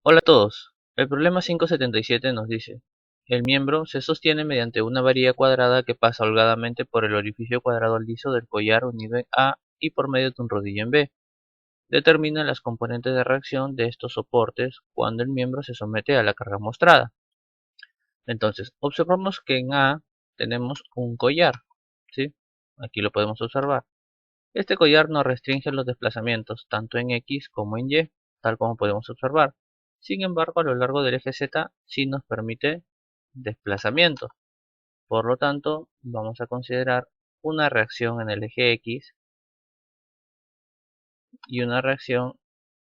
Hola a todos. El problema 577 nos dice: el miembro se sostiene mediante una varilla cuadrada que pasa holgadamente por el orificio cuadrado liso del collar unido en A y por medio de un rodillo en B. Determina las componentes de reacción de estos soportes cuando el miembro se somete a la carga mostrada. Entonces, observamos que en A tenemos un collar, ¿sí? Aquí lo podemos observar. Este collar nos restringe los desplazamientos tanto en X como en Y, tal como podemos observar. Sin embargo, a lo largo del eje Z sí nos permite desplazamiento. Por lo tanto, vamos a considerar una reacción en el eje X y una reacción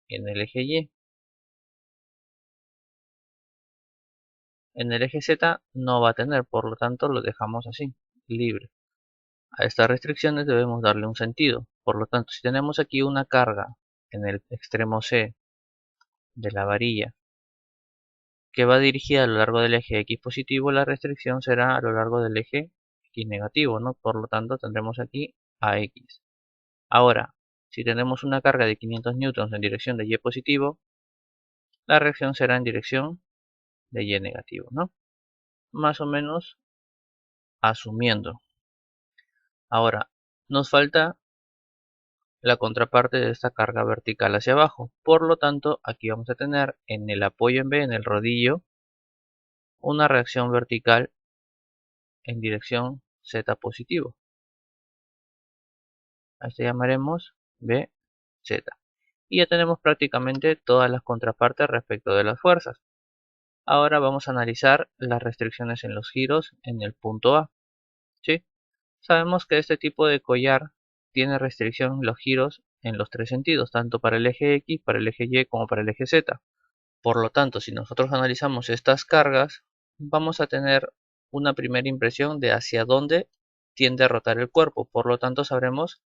en el eje Y. En el eje Z no va a tener, por lo tanto lo dejamos así, libre. A estas restricciones debemos darle un sentido. Por lo tanto, si tenemos aquí una carga en el extremo C de la varilla que va dirigida a lo largo del eje X positivo, la restricción será a lo largo del eje X negativo, ¿no? Por lo tanto, tendremos aquí AX. Ahora, si tenemos una carga de 500 newtons en dirección de Y positivo, la reacción será en dirección de Y negativo, ¿no? Más o menos asumiendo. Ahora, nos falta la contraparte de esta carga vertical hacia abajo. Por lo tanto, aquí vamos a tener en el apoyo en B, en el rodillo, una reacción vertical en dirección Z positivo. A este llamaremos BZ. Y ya tenemos prácticamente todas las contrapartes respecto de las fuerzas. Ahora vamos a analizar las restricciones en los giros en el punto A. ¿Sí? Sabemos que este tipo de collar tiene restricción en los giros en los tres sentidos, tanto para el eje X, para el eje Y como para el eje Z. Por lo tanto, si nosotros analizamos estas cargas, vamos a tener una primera impresión de hacia dónde tiende a rotar el cuerpo. Por lo tanto, sabremos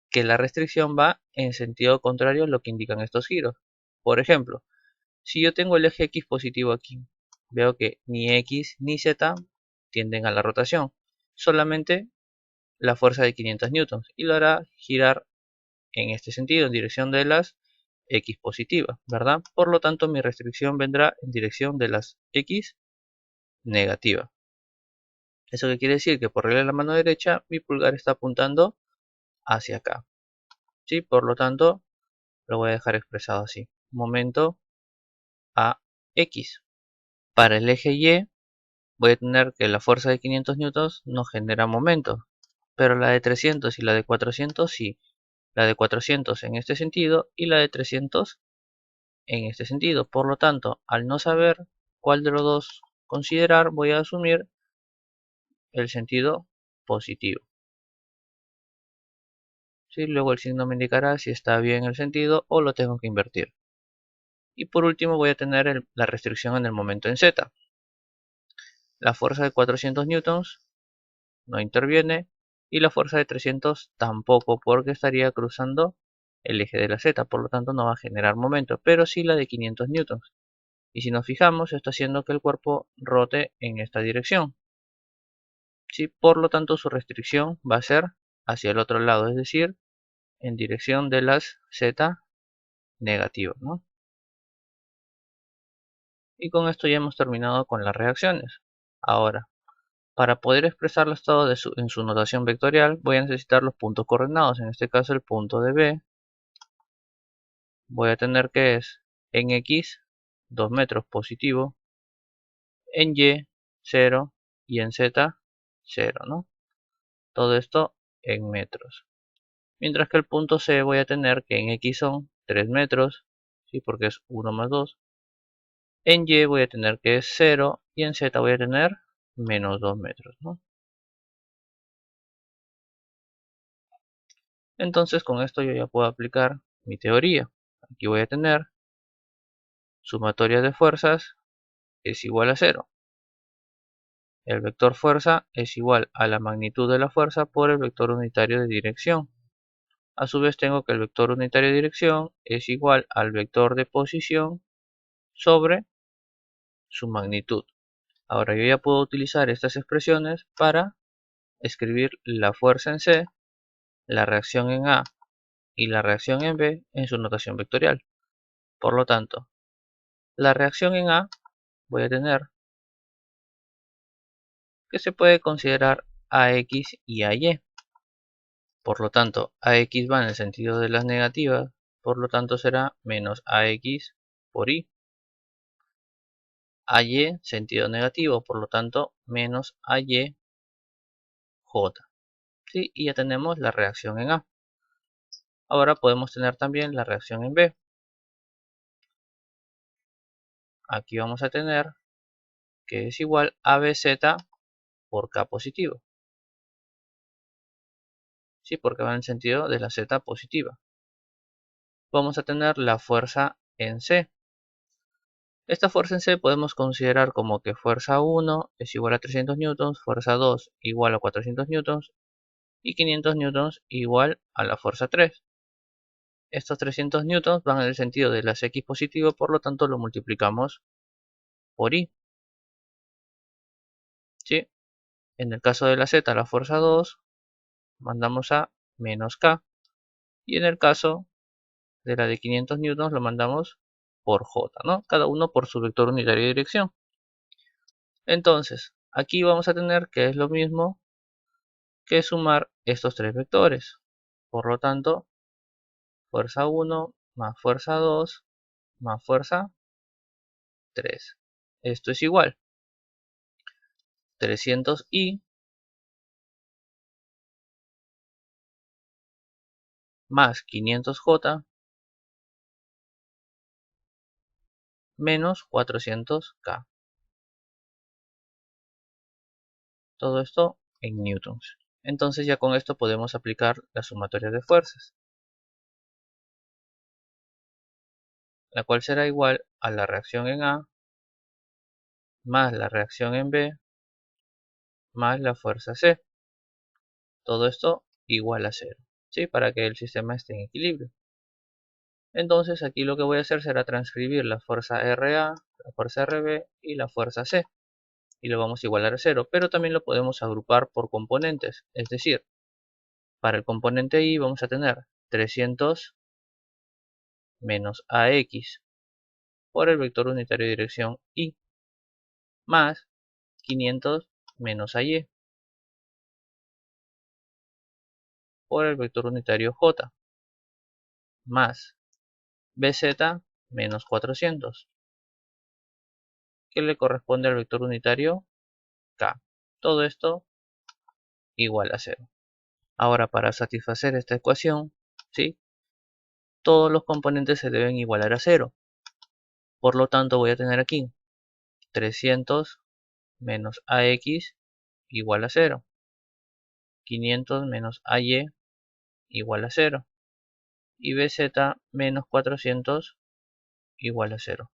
que la restricción va en sentido contrario a lo que indican estos giros. Por ejemplo, si yo tengo el eje X positivo aquí, veo que ni X ni Z tienden a la rotación, solamente la fuerza de 500 newtons, y lo hará girar en este sentido, en dirección de las X positivas, ¿verdad? Por lo tanto, mi restricción vendrá en dirección de las X negativas. ¿Eso qué quiere decir? Que por regla de la mano derecha, mi pulgar está apuntando hacia acá. ¿Sí? Por lo tanto, lo voy a dejar expresado así. Momento a X. Para el eje Y voy a tener que la fuerza de 500 newtons no genera momento, pero la de 300 y la de 400 sí. La de 400 en este sentido y la de 300 en este sentido. Por lo tanto, al no saber cuál de los dos considerar, voy a asumir el sentido positivo. ¿Sí? Luego el signo me indicará si está bien el sentido o lo tengo que invertir. Y por último voy a tener la restricción en el momento en Z. La fuerza de 400 newtons no interviene y la fuerza de 300 tampoco, porque estaría cruzando el eje de la Z, por lo tanto no va a generar momento, pero sí la de 500 newtons. Y si nos fijamos, está haciendo que el cuerpo rote en esta dirección. ¿Sí? Por lo tanto, su restricción va a ser hacia el otro lado, es decir, en dirección de las Z negativas, ¿no? Y con esto ya hemos terminado con las reacciones. Ahora, para poder expresar el estado en su notación vectorial, voy a necesitar los puntos coordenados. En este caso, el punto de B. Voy a tener que es en X 2 metros positivo, en Y 0 y en Z 0, ¿no? Todo esto en metros. Mientras que el punto C voy a tener que en X son 3 metros, ¿sí? Porque es 1 más 2. En Y voy a tener que es 0 y en Z voy a tener menos 2 metros, ¿no? Entonces con esto yo ya puedo aplicar mi teoría. Aquí voy a tener sumatoria de fuerzas es igual a 0. El vector fuerza es igual a la magnitud de la fuerza por el vector unitario de dirección. A su vez tengo que el vector unitario de dirección es igual al vector de posición sobre su magnitud. Ahora yo ya puedo utilizar estas expresiones para escribir la fuerza en C, la reacción en A y la reacción en B en su notación vectorial. Por lo tanto, la reacción en A voy a tener que se puede considerar AX y AY. Por lo tanto, AX va en el sentido de las negativas, por lo tanto será menos AX por Y. AY, sentido negativo, por lo tanto, menos AY J. ¿Sí? Y ya tenemos la reacción en A. Ahora podemos tener también la reacción en B. Aquí vamos a tener que es igual a BZ por K positivo. ¿Sí? Porque va en el sentido de la Z positiva. Vamos a tener la fuerza en C. Esta fuerza en C podemos considerar como que fuerza 1 es igual a 300 newtons, fuerza 2 igual a 400 newtons y 500 newtons igual a la fuerza 3. Estos 300 newtons van en el sentido de las X positivo, por lo tanto lo multiplicamos por Y. ¿Sí? En el caso de la Z, la fuerza 2, mandamos a menos K. Y en el caso de la de 500 newtons lo mandamos por J, ¿no? Cada uno por su vector unitario de dirección. Entonces, aquí vamos a tener que es lo mismo que sumar estos tres vectores. Por lo tanto, fuerza 1 más fuerza 2 más fuerza 3. Esto es igual 300i más 500j menos 400k. Todo esto en newtons. Entonces ya con esto podemos aplicar la sumatoria de fuerzas, la cual será igual a la reacción en A más la reacción en B más la fuerza C. Todo esto igual a 0, ¿sí? Para que el sistema esté en equilibrio. Entonces aquí lo que voy a hacer será transcribir la fuerza RA, la fuerza RB y la fuerza C. Y lo vamos a igualar a 0, pero también lo podemos agrupar por componentes. Es decir, para el componente I vamos a tener 300 menos AX por el vector unitario de dirección Y más 500 menos AY por el vector unitario J más BZ menos 400 que le corresponde al vector unitario K. Todo esto igual a 0. Ahora para satisfacer esta ecuación, ¿sí? Todos los componentes se deben igualar a 0. Por lo tanto voy a tener aquí 300 menos AX igual a 0. 500 menos AY igual a 0. Y BZ menos 400 igual a 0.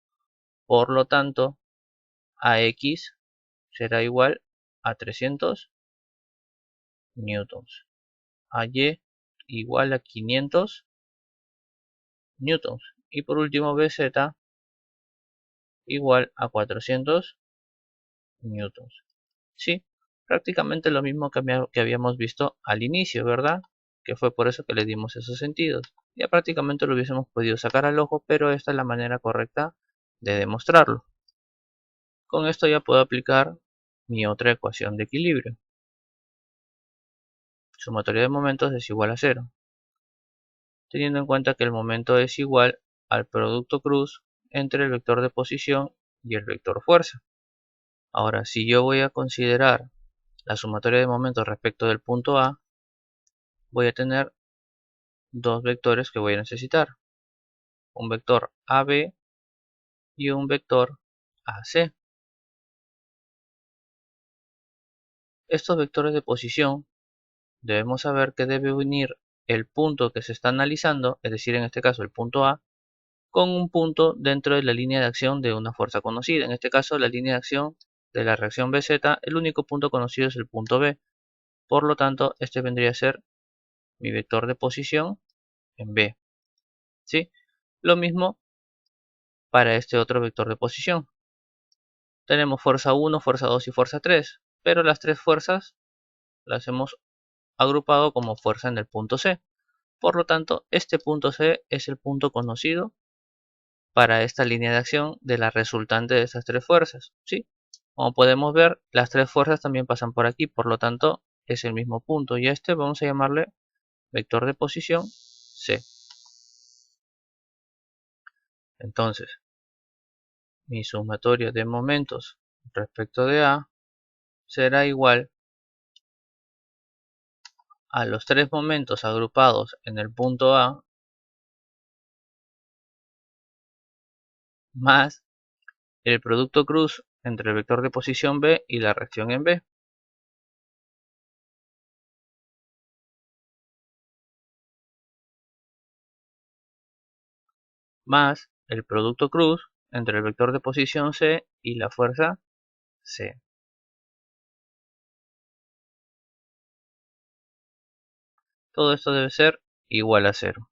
Por lo tanto, AX será igual a 300 newtons. AY igual a 500 newtons. Y por último, BZ igual a 400 newtons. Sí, prácticamente lo mismo que habíamos visto al inicio, ¿verdad? Que fue por eso que le dimos esos sentidos. Ya prácticamente lo hubiésemos podido sacar al ojo, pero esta es la manera correcta de demostrarlo. Con esto ya puedo aplicar mi otra ecuación de equilibrio. Sumatoria de momentos es igual a 0. Teniendo en cuenta que el momento es igual al producto cruz entre el vector de posición y el vector fuerza. Ahora, si yo voy a considerar la sumatoria de momentos respecto del punto A, voy a tener dos vectores que voy a necesitar. Un vector AB y un vector AC. Estos vectores de posición debemos saber que debe unir el punto que se está analizando, es decir, en este caso el punto A, con un punto dentro de la línea de acción de una fuerza conocida. En este caso, la línea de acción de la reacción BZ, el único punto conocido es el punto B. Por lo tanto, este vendría a ser mi vector de posición en B. ¿Sí? Lo mismo para este otro vector de posición. Tenemos fuerza 1, fuerza 2 y fuerza 3, pero las tres fuerzas las hemos agrupado como fuerza en el punto C. Por lo tanto, este punto C es el punto conocido para esta línea de acción de la resultante de estas tres fuerzas, ¿sí? Como podemos ver, las tres fuerzas también pasan por aquí, por lo tanto es el mismo punto, y a este vamos a llamarle vector de posición C. Entonces, mi sumatorio de momentos respecto de A será igual a los tres momentos agrupados en el punto A más el producto cruz entre el vector de posición B y la reacción en B. Más el producto cruz entre el vector de posición C y la fuerza C. Todo esto debe ser igual a 0.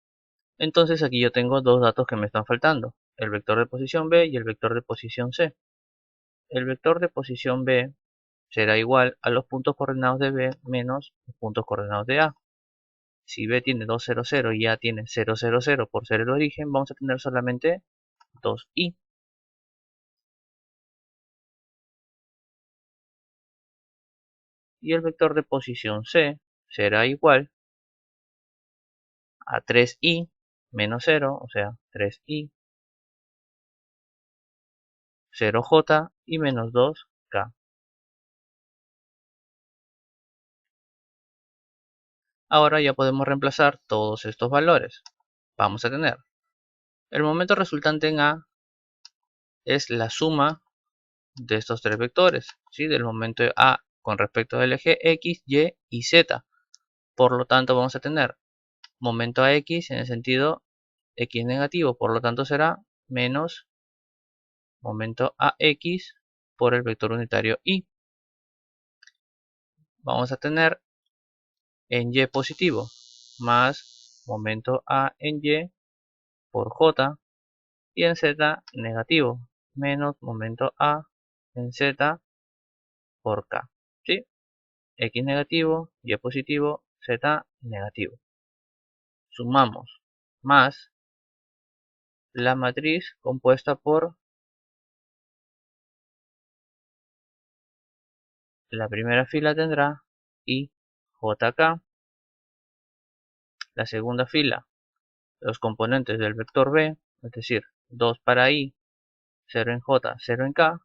Entonces aquí yo tengo dos datos que me están faltando, el vector de posición B y el vector de posición C. El vector de posición B será igual a los puntos coordenados de B menos los puntos coordenados de A. Si B tiene 2, 0, 0 y A tiene 0, 0, 0 por ser el origen, vamos a tener solamente 2i. Y el vector de posición C será igual a 3i menos 0, o sea, 3i, 0j y menos 2k. Ahora ya podemos reemplazar todos estos valores. Vamos a tener el momento resultante en A es la suma de estos tres vectores, ¿sí? Del momento A con respecto al eje X, Y y Z. Por lo tanto vamos a tener momento a X en el sentido X negativo, por lo tanto será menos momento a X por el vector unitario Y. Vamos a tener en Y positivo más momento a en Y por J, y en Z negativo menos momento a en Z por K, ¿sí? X negativo, Y positivo, Z negativo. Sumamos más la matriz compuesta por la primera fila tendrá I, J, K, la segunda fila los componentes del vector B, es decir, 2 para I, 0 en J, 0 en K,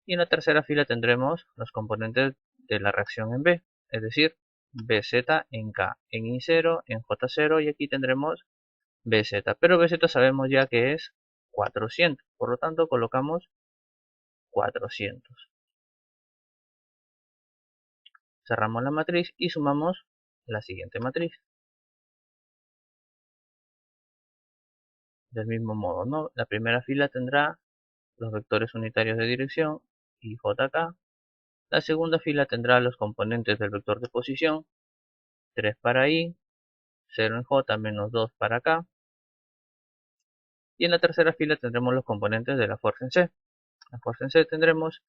y en la tercera fila tendremos los componentes de la reacción en B, es decir, BZ en K, en I0, en J0, y aquí tendremos BZ, pero BZ sabemos ya que es 400, por lo tanto colocamos 400. Cerramos la matriz y sumamos la siguiente matriz. Del mismo modo, ¿no? La primera fila tendrá los vectores unitarios de dirección y JK. La segunda fila tendrá los componentes del vector de posición, 3 para I, 0 en J menos 2 para K. Y en la tercera fila tendremos los componentes de la fuerza en C. La fuerza en C tendremos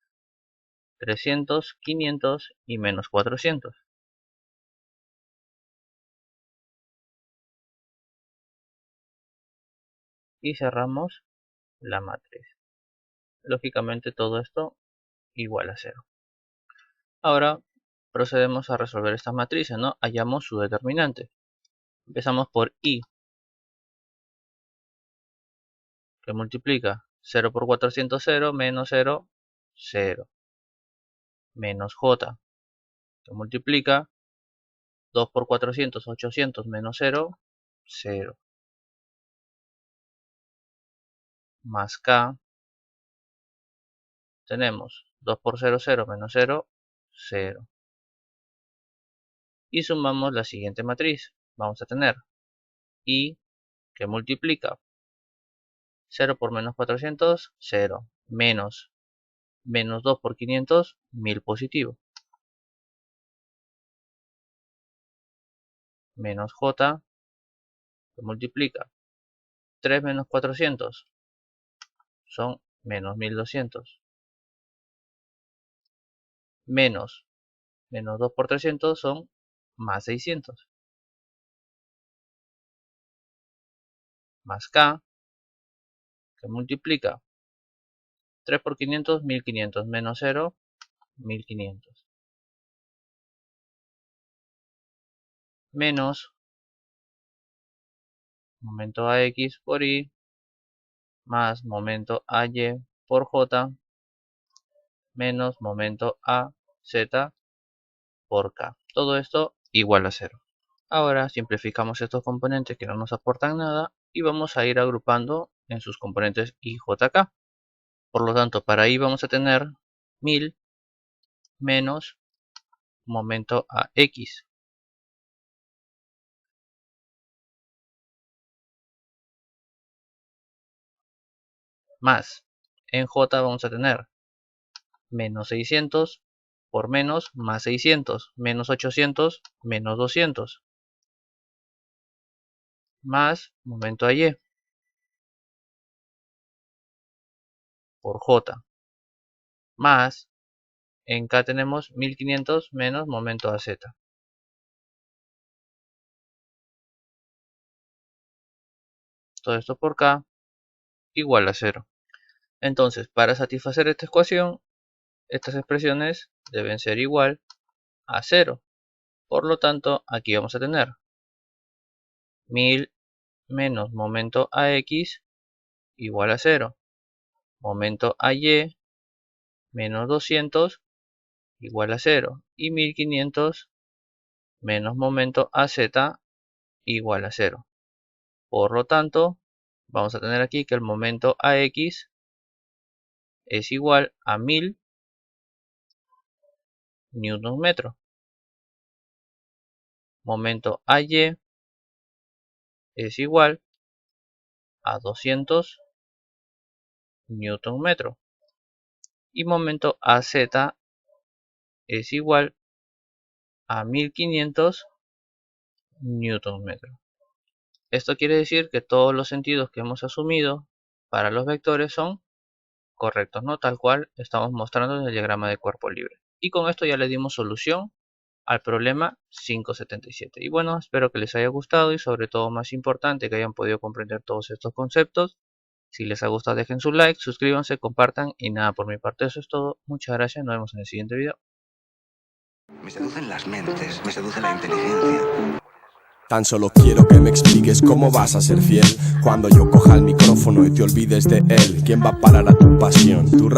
300, 500 y menos 400. Y cerramos la matriz. Lógicamente todo esto igual a 0. Ahora procedemos a resolver estas matrices, ¿no? Hallamos su determinante. Empezamos por I, que multiplica 0 por 400, 0, menos 0, 0. Menos J, que multiplica 2 por 400, 800, menos 0, 0. Más K, tenemos 2 por 0, 0, menos 0, 0. Y sumamos la siguiente matriz. Vamos a tener I, que multiplica 0 por menos 400, 0. Menos 2 por 500, 1000 positivo. Menos J, que multiplica 3 menos 400, son menos 1200. Menos 2 por 300 son más 600. Más K, que multiplica 3 por 500, 1500, menos 0, 1500. Menos momento AX por Y más momento AY por J menos momento AZ por K. Todo esto igual a 0. Ahora simplificamos estos componentes que no nos aportan nada y vamos a ir agrupando en sus componentes I, J, K. Por lo tanto, para I vamos a tener 1000 menos momento AX más en J vamos a tener menos 600 por menos más 600, menos 800, menos 200, más momento AY por J, más en K tenemos 1500 menos momento AZ. Todo esto por K igual a 0. Entonces, para satisfacer esta ecuación, estas expresiones deben ser igual a 0. Por lo tanto, aquí vamos a tener 1000 menos momento AX igual a 0. Momento AY menos 200 igual a 0. Y 1500 menos momento AZ igual a 0. Por lo tanto, vamos a tener aquí que el momento AX es igual a 1000 newton metro. Momento AY es igual a 200 newton metro. Y momento AZ es igual a 1500 newton metro. Esto quiere decir que todos los sentidos que hemos asumido para los vectores son correctos, ¿no? Tal cual estamos mostrando en el diagrama de cuerpo libre. Y con esto ya le dimos solución al problema 577. Y bueno, espero que les haya gustado y sobre todo más importante que hayan podido comprender todos estos conceptos. Si les ha gustado dejen su like, suscríbanse, compartan y nada, por mi parte eso es todo. Muchas gracias, nos vemos en el siguiente video. Me seducen las mentes, me seduce la inteligencia. Tan solo quiero que me expliques cómo vas a ser fiel cuando yo coja el micrófono y te olvides de él. ¿Quién va a parar a tu pasión? Tu